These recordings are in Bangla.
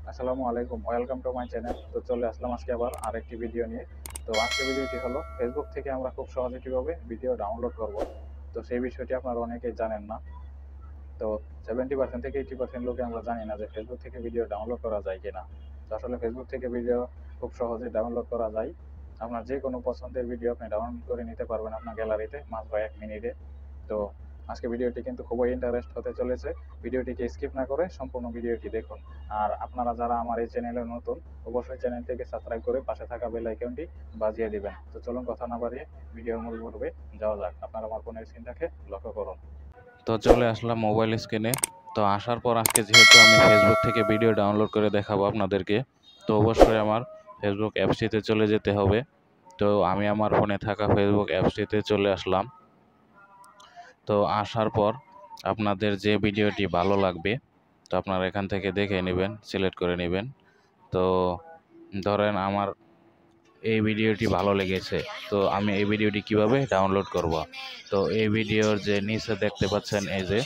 আসসালামু আলাইকুম, ওয়েলকাম টু মাই চ্যানেল। তো চলে আসলাম আজকে আবার আরেকটি ভিডিও নিয়ে। তো আজকে ভিডিওটি হলো ফেসবুক থেকে আমরা খুব সহজে কীভাবে ভিডিও ডাউনলোড করব। তো সেই বিষয়টি আপনারা অনেকেই জানেন না। তো 70% থেকে 80% লোকে আমরা জানি না যে ফেসবুক থেকে ভিডিও ডাউনলোড করা যায় কিনা। তো আসলে ফেসবুক থেকে ভিডিও খুব সহজে ডাউনলোড করা যায়। আপনার যে কোনো পছন্দের ভিডিও আপনি ডাউনলোড করে নিতে পারবেন আপনার গ্যালারিতে মাত্র 1 মিনিটে। তো আজকে ভিডিওটি কিন্তু খুবই ইন্টারেস্ট হতে চলেছে। ভিডিওটিকে স্কিপ না করে সম্পূর্ণ ভিডিওটি দেখুন। আর আপনারা যারা আমার এই চ্যানেলে নতুন, অবশ্যই চ্যানেলটিকে সাবস্ক্রাইব করে পাশে থাকা বেল আইকনটি বাজিয়ে দিবেন। তো চলুন কথা না বাড়িয়ে ভিডিওর মূল পর্বে যাওয়া যাক। আপনারা আমার ফোনের স্ক্রিনটাকে লক্ষ্য করুন। তো চলে আসলাম মোবাইল স্ক্রিনে। তো আসার পর আজকে যেহেতু আমি ফেসবুক থেকে ভিডিও ডাউনলোড করে দেখাবো আপনাদেরকে, তো অবশ্যই আমার ফেসবুক অ্যাপসটিতে চলে যেতে হবে। তো আমি আমার ফোনে থাকা ফেসবুক অ্যাপসটিতে চলে আসলাম। তো আসার পর আপনাদের যে ভিডিওটি ভালো লাগবে তো আপনারা এখান থেকে দেখে নেবেন, সিলেক্ট করে নেবেন। তো ধরেন আমার এই ভিডিওটি ভালো লেগেছে, তো আমি এই ভিডিওটি কিভাবে ডাউনলোড করব। তো এই ভিডিওর যে নিচে দেখতে পাচ্ছেন, এই যে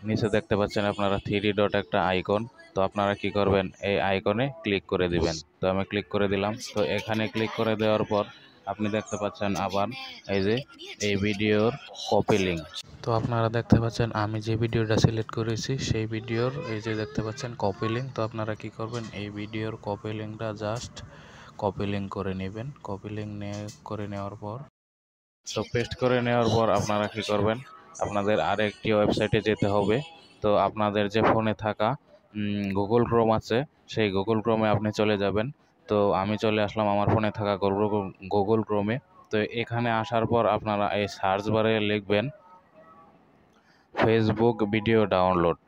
নিচে দেখতে পাচ্ছেন আপনারা 3 ডট একটা আইকন। তো আপনারা কি করবেন, এই আইকনে ক্লিক করে দিবেন। তো আমি ক্লিক করে দিলাম। তো এখানে ক্লিক করে দেওয়ার পর আপনি দেখতে পাচ্ছেন আবার এই যে এই ভিডিওর কপি লিঙ্ক। তো আপনারা দেখতে পাচ্ছেন আমি যে ভিডিওটা সিলেক্ট করেছি সেই ভিডিওর এই যে দেখতে পাচ্ছেন কপি লিঙ্ক। তো আপনারা কি করবেন, এই ভিডিওর কপি লিঙ্কটা জাস্ট কপি লিঙ্ক করে নেবেন। কপি লিঙ্ক করে নেওয়ার পর তো পেস্ট করে নেওয়ার পর আপনারা কি করবেন, আপনাদের আরেকটি ওয়েবসাইটে যেতে হবে। তো আপনাদের যে ফোনে থাকা গুগল ক্রোম আছে, সেই গুগল ক্রোমে আপনি চলে যাবেন। তো আমি চলে আসলাম আমার ফোনে থাকা গুগল ক্রোমে। তো এখানে আসার পর আপনারা এই সার্চ বারে লিখবেন Facebook video download,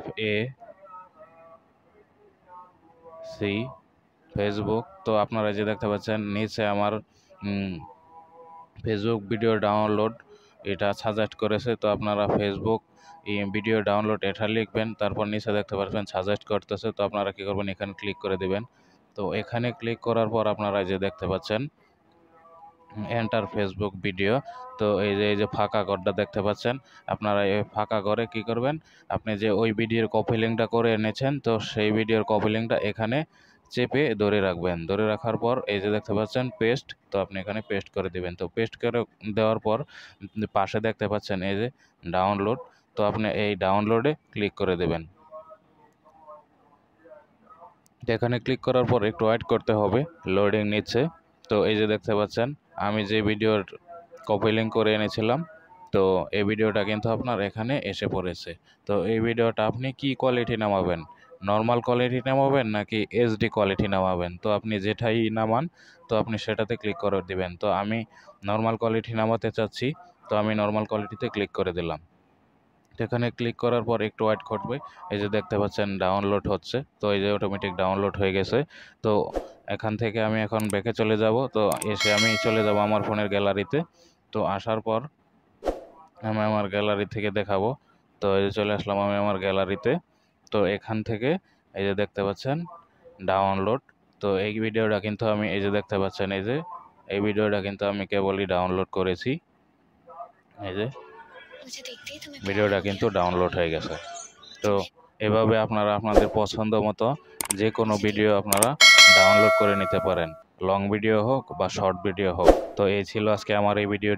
FAC Facebook. তো আপনারা যে দেখতে পাচ্ছেন নিচে আমার ফেসবুক ভিডিও ডাউনলোড এটা সাজেস্ট করেছে। তো আপনারা ফেসবুক ভিডিও ডাউনলোড এটা লিখবেন, তারপর নিচে দেখতে পাচ্ছেন সাজেস্ট করতেছে। তো আপনারা কি করবেন, এখানে ক্লিক করে দিবেন। তো এখানে ক্লিক করার পর আপনারা যে দেখতে পাচ্ছেন এন্টার ফেসবুক ভিডিও। তো এই যে ফাঁকা ঘরটা দেখতে পাচ্ছেন, আপনারা এই ফাঁকা ঘরে কি করবেন, আপনি যে ওই ভিডিওর কপি লিঙ্কটা করে এনেছেন, তো সেই ভিডিওর কপি লিঙ্কটা এখানে চেপে ধরে রাখবেন। ধরে রাখার পর এই যে দেখতে পাচ্ছেন পেস্ট, তো আপনি এখানে পেস্ট করে দিবেন। তো পেস্ট করে দেওয়ার পর পাশে দেখতে পাচ্ছেন এই যে ডাউনলোড, তো আপনি এই ডাউনলোডে ক্লিক করে দেবেন। এখানে ক্লিক করার পর একটু ওয়েট করতে হবে, লোডিং নিচ্ছে। তো এই যে দেখতে পাচ্ছেন আমি যে ভিডিওর কপি লিঙ্ক করে এনেছিলাম, তো এই ভিডিওটা কিন্তু আপনার এখানে এসে পড়েছে। তো এই ভিডিওটা আপনি কি কোয়ালিটি নামাবেন, নর্মাল কোয়ালিটি নামাবেন নাকি এইচডি কোয়ালিটি নামাবেন, তো আপনি যেটাই নামান তো আপনি সেটাতে ক্লিক করে দিবেন। তো আমি নর্মাল কোয়ালিটি নামাতে চাচ্ছি, তো আমি নর্মাল কোয়ালিটিতে ক্লিক করে দিলাম। এখানে ক্লিক করার পর একটু ওয়েট করবে। এই যে দেখতে পাচ্ছেন ডাউনলোড হচ্ছে। তো এই যে অটোমেটিক ডাউনলোড হয়ে গেছে। তো এখান থেকে আমি এখন ব্যাকে চলে যাব। তো এসে আমি চলে যাব আমার ফোনের গ্যালারিতে। তো আসার পর আমি আমার গ্যালারি থেকে দেখাবো। তো এই যে চলে আসলাম আমি আমার গ্যালারিতে। তো এখান থেকে এই যে দেখতে পাচ্ছেন ডাউনলোড। তো এই ভিডিওটা কিন্তু আমি এই যে দেখতে পাচ্ছেন এই ভিডিওটা কিন্তু আমি কেবলই ডাউনলোড করেছি। এই যে ভিডিওটা কিন্তু ডাউনলোড হয়ে গেছে। তো এভাবে আপনারা আপনাদের পছন্দ মতো যে কোনো ভিডিও আপনারা ডাউনলোড করে নিতে পারেন, লং ভিডিও হোক বা শর্ট ভিডিও হোক। তো এই ছিল আজকে আমার এই ভিডিও